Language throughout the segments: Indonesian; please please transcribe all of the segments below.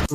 Nah,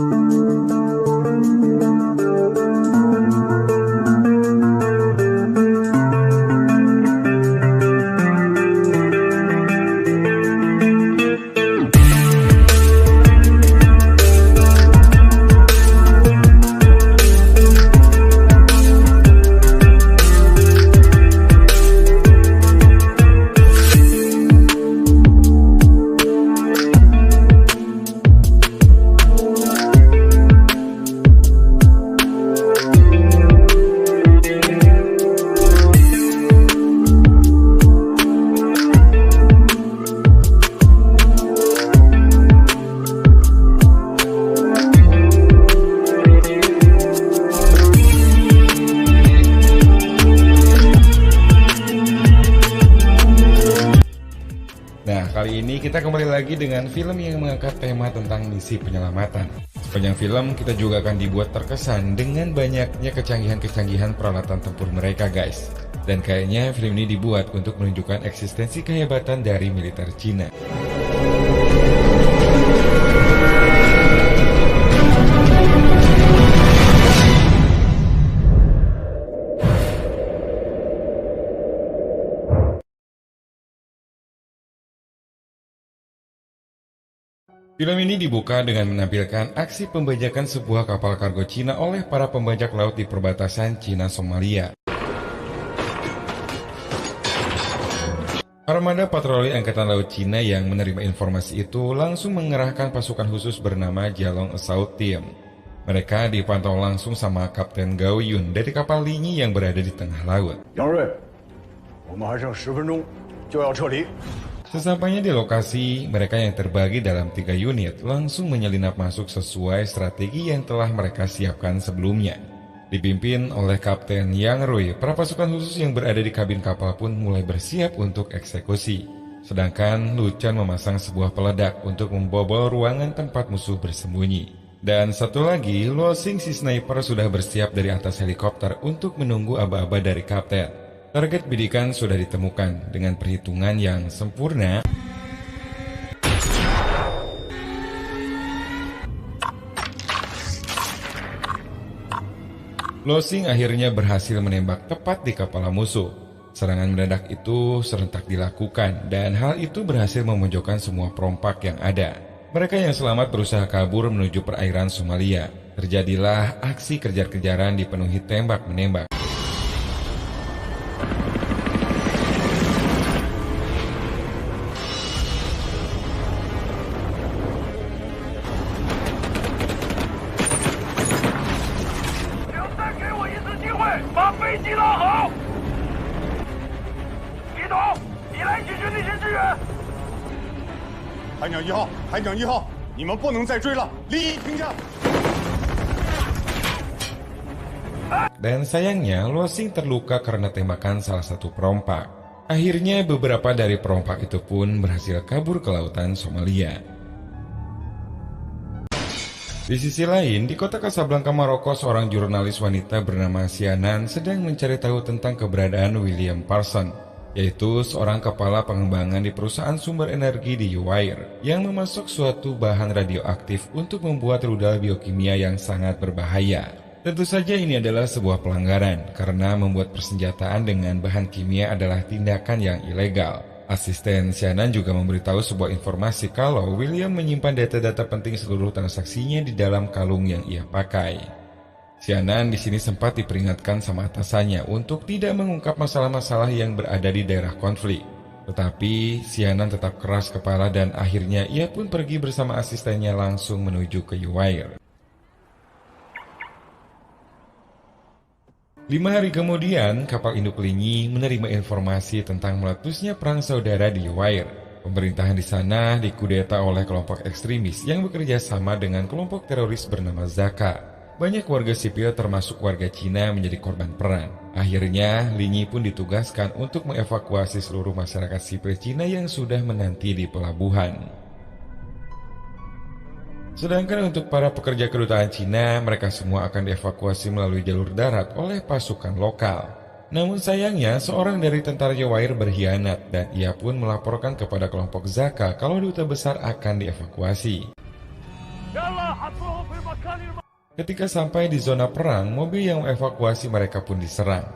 kali ini kita kembali lagi dengan film yang mengangkat tema tentang misi penyelamatan. Sepanjang film, kita juga akan dibuat terkesan dengan banyaknya kecanggihan-kecanggihan peralatan tempur mereka, guys. Dan kayaknya film ini dibuat untuk menunjukkan eksistensi kehebatan dari militer Cina. Film ini dibuka dengan menampilkan aksi pembajakan sebuah kapal kargo Cina oleh para pembajak laut di perbatasan Cina-Somalia. Armada patroli Angkatan Laut Cina yang menerima informasi itu langsung mengerahkan pasukan khusus bernama Jialong Assault Team. Mereka dipantau langsung sama Kapten Gao Yun dari kapal Linyi yang berada di tengah laut. Yang Rui, 我们还剩10分钟就要撤离。 Sesampainya di lokasi, mereka yang terbagi dalam 3 unit langsung menyelinap masuk sesuai strategi yang telah mereka siapkan sebelumnya. Dipimpin oleh Kapten Yang Rui, para pasukan khusus yang berada di kabin kapal pun mulai bersiap untuk eksekusi. Sedangkan Lu Chan memasang sebuah peledak untuk membobol ruangan tempat musuh bersembunyi. Dan satu lagi, Luo Xing si sniper sudah bersiap dari atas helikopter untuk menunggu aba-aba dari Kapten. Target bidikan sudah ditemukan dengan perhitungan yang sempurna. Luo Xing akhirnya berhasil menembak tepat di kepala musuh. Serangan mendadak itu serentak dilakukan dan hal itu berhasil memojokkan semua perompak yang ada. Mereka yang selamat berusaha kabur menuju perairan Somalia. Terjadilah aksi kejar-kejaran dipenuhi tembak-menembak.海警一号，你们不能再追了，离停下。 Dan sayangnya, Luo Xing terluka karena tembakan salah satu perompak. Akhirnya beberapa dari perompak itu pun berhasil kabur ke lautan Somalia. Di sisi lain, di kota Casablanca, Maroko, seorang jurnalis wanita bernama Xianan sedang mencari tahu tentang keberadaan William Parson, yaitu seorang kepala pengembangan di perusahaan sumber energi di Uair yang memasok suatu bahan radioaktif untuk membuat rudal biokimia yang sangat berbahaya. Tentu saja ini adalah sebuah pelanggaran karena membuat persenjataan dengan bahan kimia adalah tindakan yang ilegal. Asisten Xianan juga memberitahu sebuah informasi kalau William menyimpan data-data penting seluruh transaksinya di dalam kalung yang ia pakai. Xianan di sini sempat diperingatkan sama atasannya untuk tidak mengungkap masalah-masalah yang berada di daerah konflik. Tetapi Xianan tetap keras kepala dan akhirnya ia pun pergi bersama asistennya langsung menuju ke Uair. 5 hari kemudian, kapal induk Linyi menerima informasi tentang meletusnya perang saudara di Uair. Pemerintahan di sana dikudeta oleh kelompok ekstremis yang bekerja sama dengan kelompok teroris bernama Zaka. Banyak warga sipil termasuk warga Cina menjadi korban perang. Akhirnya, Linyi pun ditugaskan untuk mengevakuasi seluruh masyarakat sipil Cina yang sudah menanti di pelabuhan. Sedangkan untuk para pekerja kedutaan Cina, mereka semua akan dievakuasi melalui jalur darat oleh pasukan lokal. Namun sayangnya, seorang dari tentara Uair berkhianat dan ia pun melaporkan kepada kelompok Zaka kalau duta besar akan dievakuasi. Ketika sampai di zona perang, mobil yang mengevakuasi mereka pun diserang.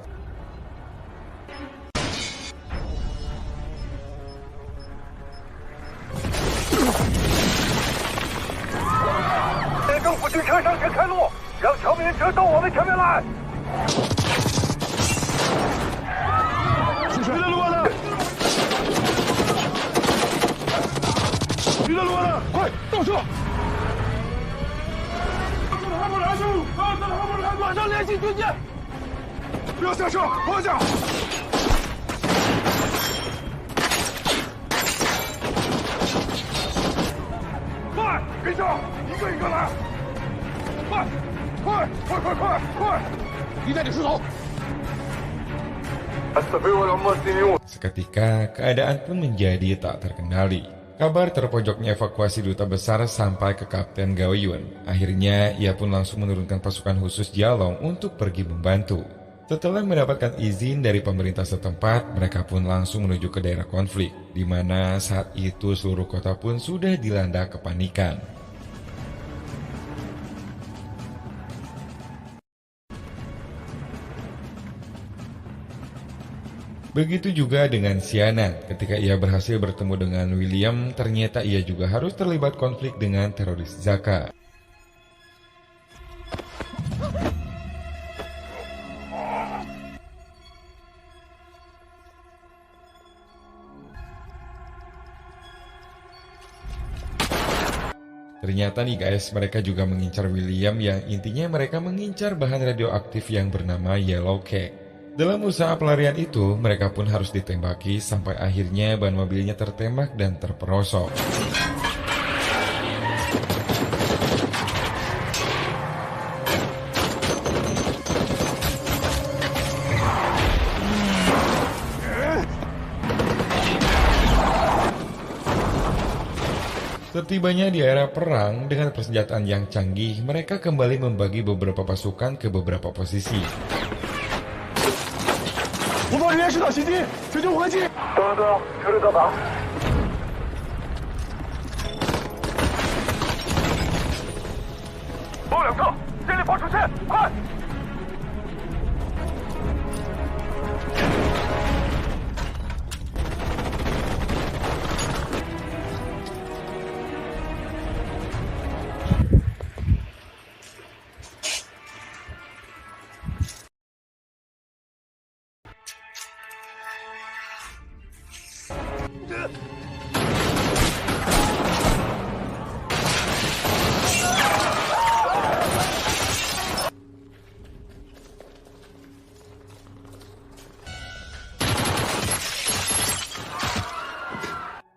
Seketika, keadaan pun menjadi tak terkendali. Kabar terpojoknya evakuasi duta besar sampai ke Kapten Gao Yun. Akhirnya, ia pun langsung menurunkan pasukan khusus Jialong untuk pergi membantu. Setelah mendapatkan izin dari pemerintah setempat, mereka pun langsung menuju ke daerah konflik, di mana saat itu seluruh kota pun sudah dilanda kepanikan. Begitu juga dengan Xianan, ketika ia berhasil bertemu dengan William, ternyata ia juga harus terlibat konflik dengan teroris Zaka. Ternyata nih guys, mereka juga mengincar William yang intinya mereka mengincar bahan radioaktif yang bernama Yellow Cake. Dalam usaha pelarian itu, mereka pun harus ditembaki sampai akhirnya ban mobilnya tertembak dan terperosok. Setibanya di era perang, dengan persenjataan yang canggih, mereka kembali membagi beberapa pasukan ke beberapa posisi. 我方人员受到袭击，求救还击！等，车队到达。包两侧，建立防守线，快！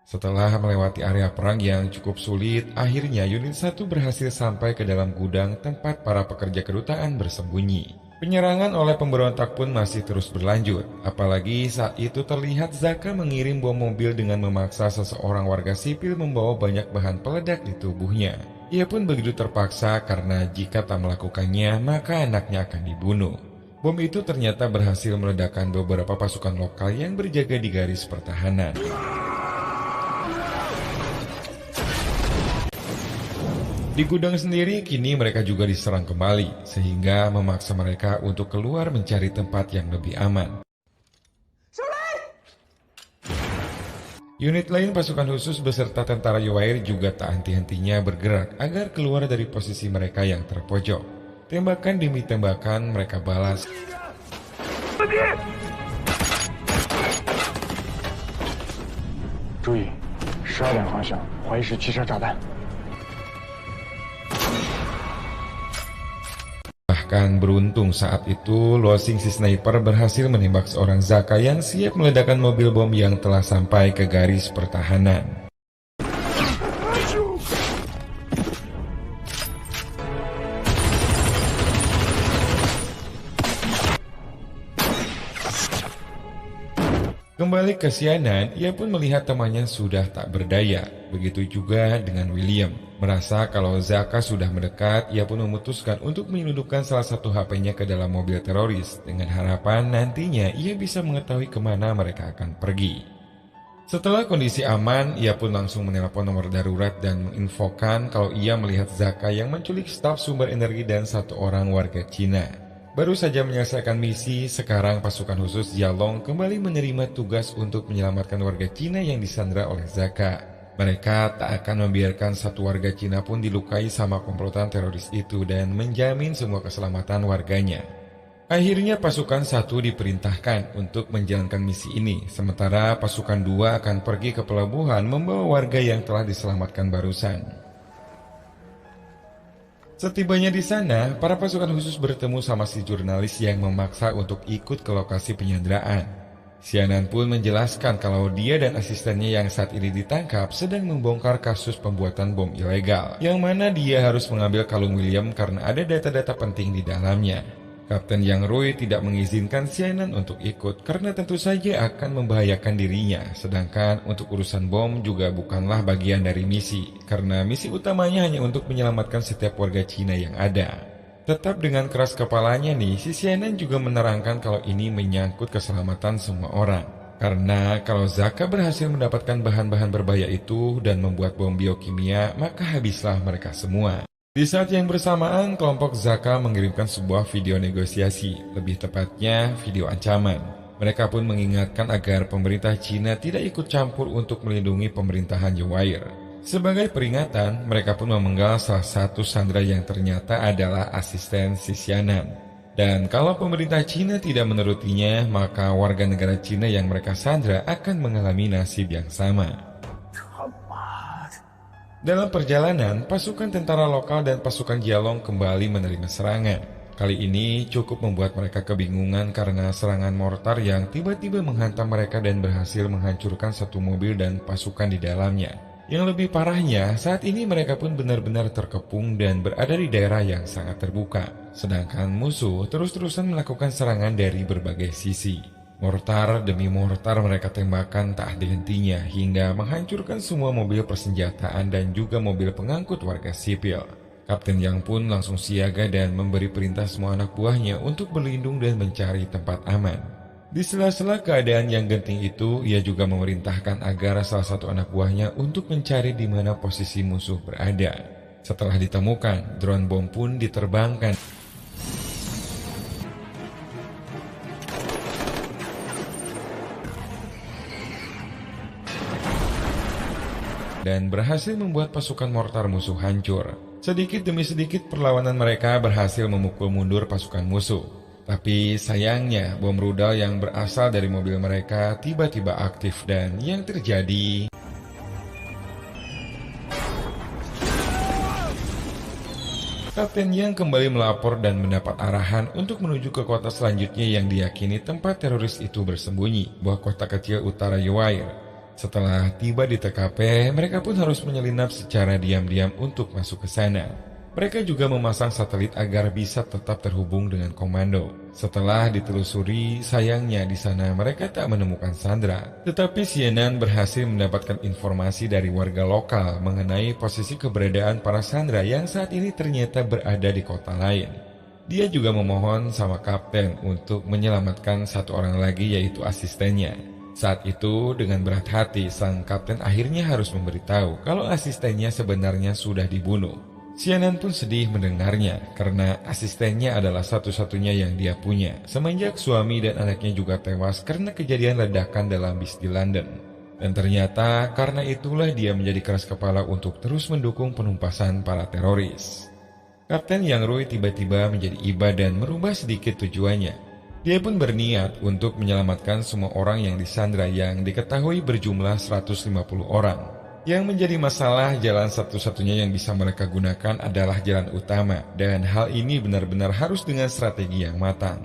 Setelah melewati area perang yang cukup sulit, akhirnya unit 1 berhasil sampai ke dalam gudang tempat para pekerja kedutaan bersembunyi. Penyerangan oleh pemberontak pun masih terus berlanjut, apalagi saat itu terlihat Zaka mengirim bom mobil dengan memaksa seseorang warga sipil membawa banyak bahan peledak di tubuhnya. Ia pun begitu terpaksa karena jika tak melakukannya maka anaknya akan dibunuh. Bom itu ternyata berhasil meledakkan beberapa pasukan lokal yang berjaga di garis pertahanan. Di gudang sendiri kini mereka juga diserang kembali, sehingga memaksa mereka untuk keluar mencari tempat yang lebih aman. Unit lain pasukan khusus beserta tentara Yuair juga tak henti-hentinya bergerak agar keluar dari posisi mereka yang terpojok. Tembakan demi tembakan mereka balas.注意，12点方向，怀疑是汽车炸弹。 Bahkan beruntung saat itu, Luosing si sniper berhasil menembak seorang Zaka yang siap meledakkan mobil bom yang telah sampai ke garis pertahanan. Kembali ke Xianan, ia pun melihat temannya sudah tak berdaya. Begitu juga dengan William. Merasa kalau Zaka sudah mendekat, ia pun memutuskan untuk menyelundupkan salah satu HP-nya ke dalam mobil teroris dengan harapan nantinya ia bisa mengetahui kemana mereka akan pergi. Setelah kondisi aman, ia pun langsung menelpon nomor darurat dan menginfokan kalau ia melihat Zaka yang menculik staf sumber energi dan satu orang warga Cina. Baru saja menyelesaikan misi, sekarang pasukan khusus Jialong kembali menerima tugas untuk menyelamatkan warga Cina yang disandra oleh Zaka. Mereka tak akan membiarkan satu warga Cina pun dilukai sama komplotan teroris itu dan menjamin semua keselamatan warganya. Akhirnya pasukan 1 diperintahkan untuk menjalankan misi ini, sementara pasukan 2 akan pergi ke pelabuhan membawa warga yang telah diselamatkan barusan. Setibanya di sana, para pasukan khusus bertemu sama si jurnalis yang memaksa untuk ikut ke lokasi penyanderaan. Xianan pun menjelaskan kalau dia dan asistennya yang saat ini ditangkap sedang membongkar kasus pembuatan bom ilegal, yang mana dia harus mengambil kalung William karena ada data-data penting di dalamnya. Kapten Yang Rui tidak mengizinkan Xianan untuk ikut karena tentu saja akan membahayakan dirinya, sedangkan untuk urusan bom juga bukanlah bagian dari misi, karena misi utamanya hanya untuk menyelamatkan setiap warga Cina yang ada. Tetap dengan keras kepalanya nih, si Xianan juga menerangkan kalau ini menyangkut keselamatan semua orang. Karena kalau Zaka berhasil mendapatkan bahan-bahan berbahaya itu dan membuat bom biokimia, maka habislah mereka semua. Di saat yang bersamaan, kelompok Zaka mengirimkan sebuah video negosiasi, lebih tepatnya video ancaman. Mereka pun mengingatkan agar pemerintah Cina tidak ikut campur untuk melindungi pemerintahan Yewair. Sebagai peringatan, mereka pun memenggal salah satu sandera yang ternyata adalah asisten si Xianan. Dan kalau pemerintah Cina tidak menurutinya, maka warga negara Cina yang mereka sandera akan mengalami nasib yang sama. Dalam perjalanan, pasukan tentara lokal dan pasukan Jialong kembali menerima serangan. Kali ini cukup membuat mereka kebingungan karena serangan mortar yang tiba-tiba menghantam mereka dan berhasil menghancurkan satu mobil dan pasukan di dalamnya. Yang lebih parahnya, saat ini mereka pun benar-benar terkepung dan berada di daerah yang sangat terbuka. Sedangkan musuh terus-terusan melakukan serangan dari berbagai sisi. Mortar demi mortar mereka tembakan tak henti-hentinya hingga menghancurkan semua mobil persenjataan dan juga mobil pengangkut warga sipil. Kapten Yang pun langsung siaga dan memberi perintah semua anak buahnya untuk berlindung dan mencari tempat aman. Di sela-sela keadaan yang genting itu, ia juga memerintahkan agar salah satu anak buahnya untuk mencari di mana posisi musuh berada. Setelah ditemukan, drone bom pun diterbangkan dan berhasil membuat pasukan mortar musuh hancur. Sedikit demi sedikit perlawanan mereka berhasil memukul mundur pasukan musuh. Tapi sayangnya bom rudal yang berasal dari mobil mereka tiba-tiba aktif dan yang terjadi... Kapten Yang kembali melapor dan mendapat arahan untuk menuju ke kota selanjutnya yang diyakini tempat teroris itu bersembunyi, buah kota kecil utara Yewair. Setelah tiba di TKP, mereka pun harus menyelinap secara diam-diam untuk masuk ke sana. Mereka juga memasang satelit agar bisa tetap terhubung dengan komando. Setelah ditelusuri, sayangnya di sana mereka tak menemukan sandera. Tetapi Xianan berhasil mendapatkan informasi dari warga lokal mengenai posisi keberadaan para sandera yang saat ini ternyata berada di kota lain. Dia juga memohon sama kapten untuk menyelamatkan satu orang lagi, yaitu asistennya. Saat itu, dengan berat hati, sang kapten akhirnya harus memberitahu kalau asistennya sebenarnya sudah dibunuh. Xianan pun sedih mendengarnya, karena asistennya adalah satu-satunya yang dia punya, semenjak suami dan anaknya juga tewas karena kejadian ledakan dalam bis di London. Dan ternyata karena itulah dia menjadi keras kepala untuk terus mendukung penumpasan para teroris. Kapten Yang Rui tiba-tiba menjadi iba dan merubah sedikit tujuannya. Dia pun berniat untuk menyelamatkan semua orang yang disandra yang diketahui berjumlah 150 orang. Yang menjadi masalah, jalan satu-satunya yang bisa mereka gunakan adalah jalan utama, dan hal ini benar-benar harus dengan strategi yang matang.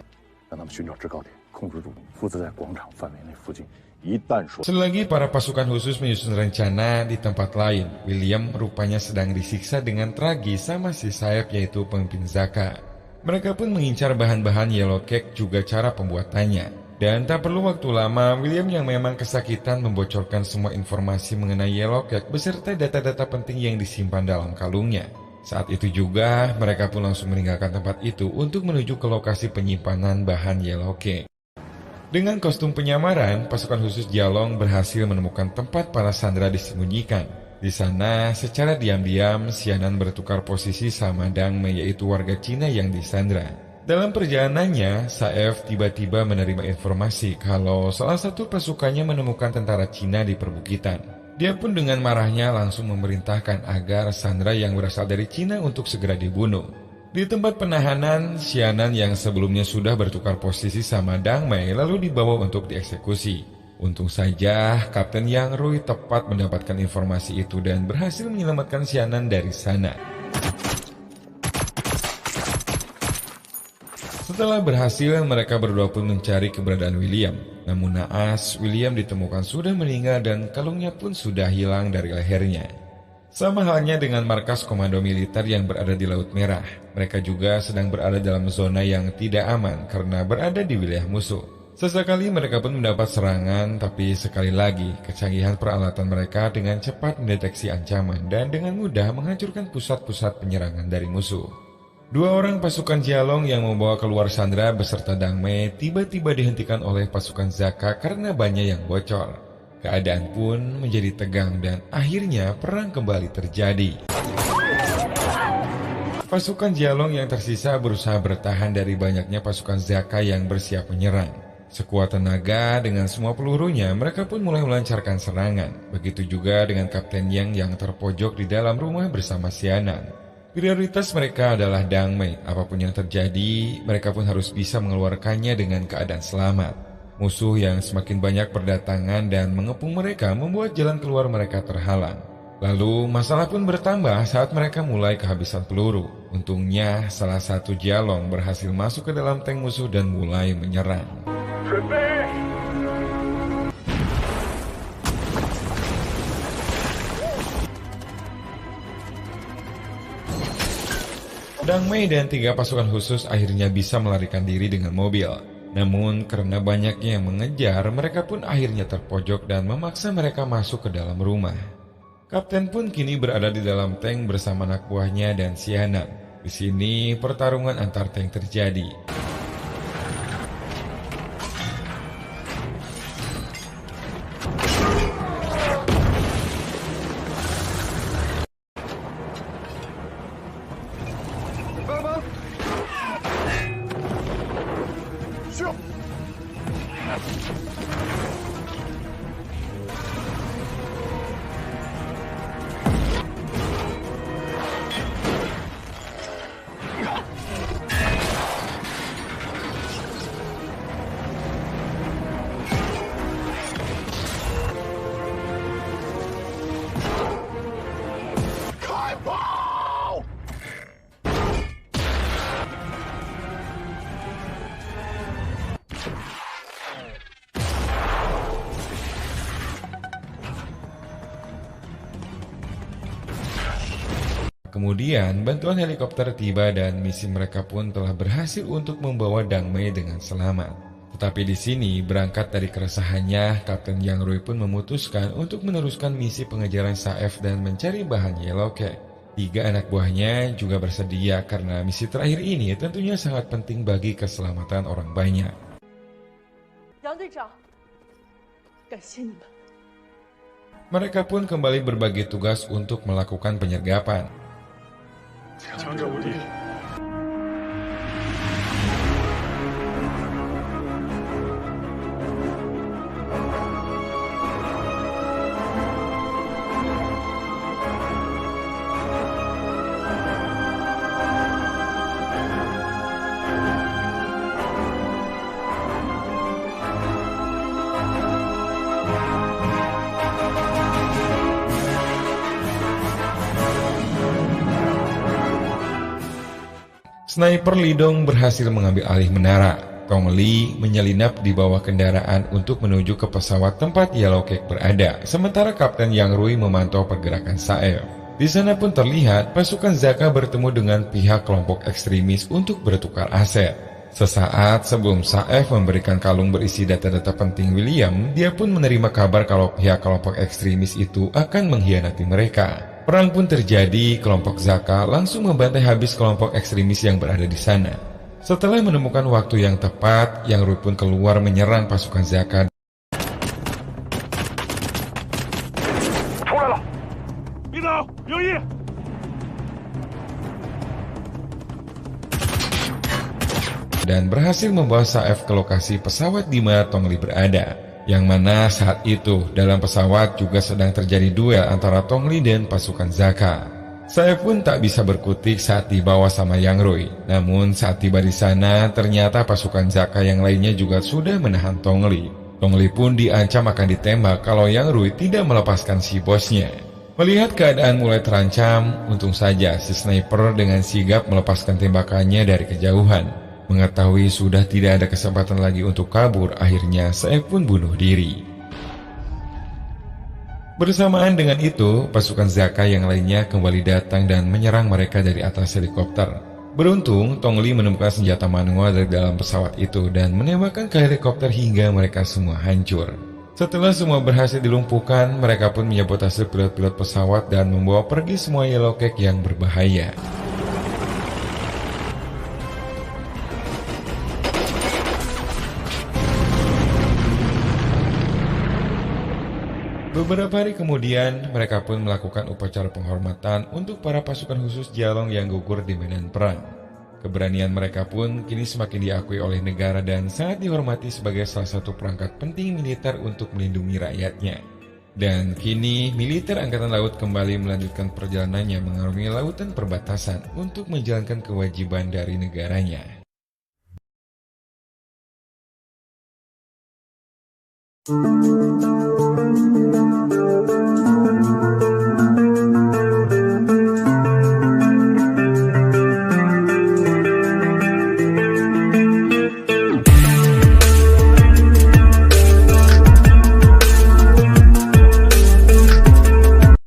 Selagi para pasukan khusus menyusun rencana di tempat lain, William rupanya sedang disiksa dengan tragis sama si sayap, yaitu pemimpin Zaka. Mereka pun mengincar bahan-bahan yellow cake juga cara pembuatannya. Dan tak perlu waktu lama, William yang memang kesakitan membocorkan semua informasi mengenai yellow cake beserta data-data penting yang disimpan dalam kalungnya. Saat itu juga, mereka pun langsung meninggalkan tempat itu untuk menuju ke lokasi penyimpanan bahan yellow cake. Dengan kostum penyamaran, pasukan khusus Jialong berhasil menemukan tempat para sandera disembunyikan. Di sana, secara diam-diam, Xianan bertukar posisi sama Dang Mei, yaitu warga Cina yang disandra. Dalam perjalanannya, Saef tiba-tiba menerima informasi kalau salah satu pasukannya menemukan tentara Cina di perbukitan. Dia pun dengan marahnya langsung memerintahkan agar sandera yang berasal dari Cina untuk segera dibunuh. Di tempat penahanan, Xianan yang sebelumnya sudah bertukar posisi sama Dang Mei lalu dibawa untuk dieksekusi. Untung saja Kapten Yang Rui tepat mendapatkan informasi itu dan berhasil menyelamatkan Xianan dari sana. Setelah berhasil, mereka berdua pun mencari keberadaan William. Namun naas, William ditemukan sudah meninggal dan kalungnya pun sudah hilang dari lehernya. Sama halnya dengan markas komando militer yang berada di Laut Merah. Mereka juga sedang berada dalam zona yang tidak aman karena berada di wilayah musuh. Sesekali mereka pun mendapat serangan, tapi sekali lagi kecanggihan peralatan mereka dengan cepat mendeteksi ancaman dan dengan mudah menghancurkan pusat-pusat penyerangan dari musuh. Dua orang pasukan Jialong yang membawa keluar sandera beserta Dang Mei tiba-tiba dihentikan oleh pasukan Zaka karena banyak yang bocor. Keadaan pun menjadi tegang dan akhirnya perang kembali terjadi. Pasukan Jialong yang tersisa berusaha bertahan dari banyaknya pasukan Zaka yang bersiap menyerang. Sekuat tenaga dengan semua pelurunya, mereka pun mulai melancarkan serangan. Begitu juga dengan Kapten Yang yang terpojok di dalam rumah bersama Xianan. Prioritas mereka adalah Dang Mei. Apapun yang terjadi, mereka pun harus bisa mengeluarkannya dengan keadaan selamat. Musuh yang semakin banyak berdatangan dan mengepung mereka membuat jalan keluar mereka terhalang. Lalu masalah pun bertambah saat mereka mulai kehabisan peluru. Untungnya salah satu Jialong berhasil masuk ke dalam tank musuh dan mulai menyerang. Dang Mei dan 3 pasukan khusus akhirnya bisa melarikan diri dengan mobil. Namun karena banyaknya yang mengejar, mereka pun akhirnya terpojok dan memaksa mereka masuk ke dalam rumah. Kapten pun kini berada di dalam tank bersama anak buahnya dan Xianan. Di sini pertarungan antar tank terjadi. Kemudian bantuan helikopter tiba dan misi mereka pun telah berhasil untuk membawa Dang Mei dengan selamat. Tetapi di sini berangkat dari keresahannya, Kapten Yang Rui pun memutuskan untuk meneruskan misi pengejaran Saef dan mencari bahan Yellow Cake. 3 anak buahnya juga bersedia karena misi terakhir ini tentunya sangat penting bagi keselamatan orang banyak. Mereka pun kembali berbagi tugas untuk melakukan penyergapan. 强者无敌。 Sniper Lidong berhasil mengambil alih menara. Tong Li menyelinap di bawah kendaraan untuk menuju ke pesawat tempat Yellow Cake berada, sementara Kapten Yang Rui memantau pergerakan Saef. Di sana pun terlihat pasukan Zaka bertemu dengan pihak kelompok ekstremis untuk bertukar aset. Sesaat sebelum Saef memberikan kalung berisi data-data penting William, dia pun menerima kabar kalau pihak kelompok ekstremis itu akan mengkhianati mereka. Perang pun terjadi, kelompok Zaka langsung membantai habis kelompok ekstremis yang berada di sana. Setelah menemukan waktu yang tepat, Yang Rui pun keluar menyerang pasukan Zaka. 出来了，领导留意， dan berhasil membawa Saef ke lokasi pesawat di mana Tongli berada. Yang mana saat itu dalam pesawat juga sedang terjadi duel antara Tongli dan pasukan Zaka. Saef pun tak bisa berkutik saat dibawa sama Yang Rui. Namun saat tiba di sana ternyata pasukan Zaka yang lainnya juga sudah menahan Tongli. Tongli pun diancam akan ditembak kalau Yang Rui tidak melepaskan si bosnya. Melihat keadaan mulai terancam, untung saja si sniper dengan sigap melepaskan tembakannya dari kejauhan. Mengetahui sudah tidak ada kesempatan lagi untuk kabur, akhirnya Saef pun bunuh diri. Bersamaan dengan itu, pasukan Zaka yang lainnya kembali datang dan menyerang mereka dari atas helikopter. Beruntung, Tongli menemukan senjata manual dari dalam pesawat itu dan menembakkan ke helikopter hingga mereka semua hancur. Setelah semua berhasil dilumpuhkan, mereka pun menyabotase pilot-pilot pesawat dan membawa pergi semua Yellow Cake yang berbahaya. Beberapa hari kemudian, mereka pun melakukan upacara penghormatan untuk para pasukan khusus Jialong yang gugur di medan perang. Keberanian mereka pun kini semakin diakui oleh negara dan sangat dihormati sebagai salah satu perangkat penting militer untuk melindungi rakyatnya. Dan kini, militer Angkatan Laut kembali melanjutkan perjalanannya mengarungi lautan perbatasan untuk menjalankan kewajiban dari negaranya.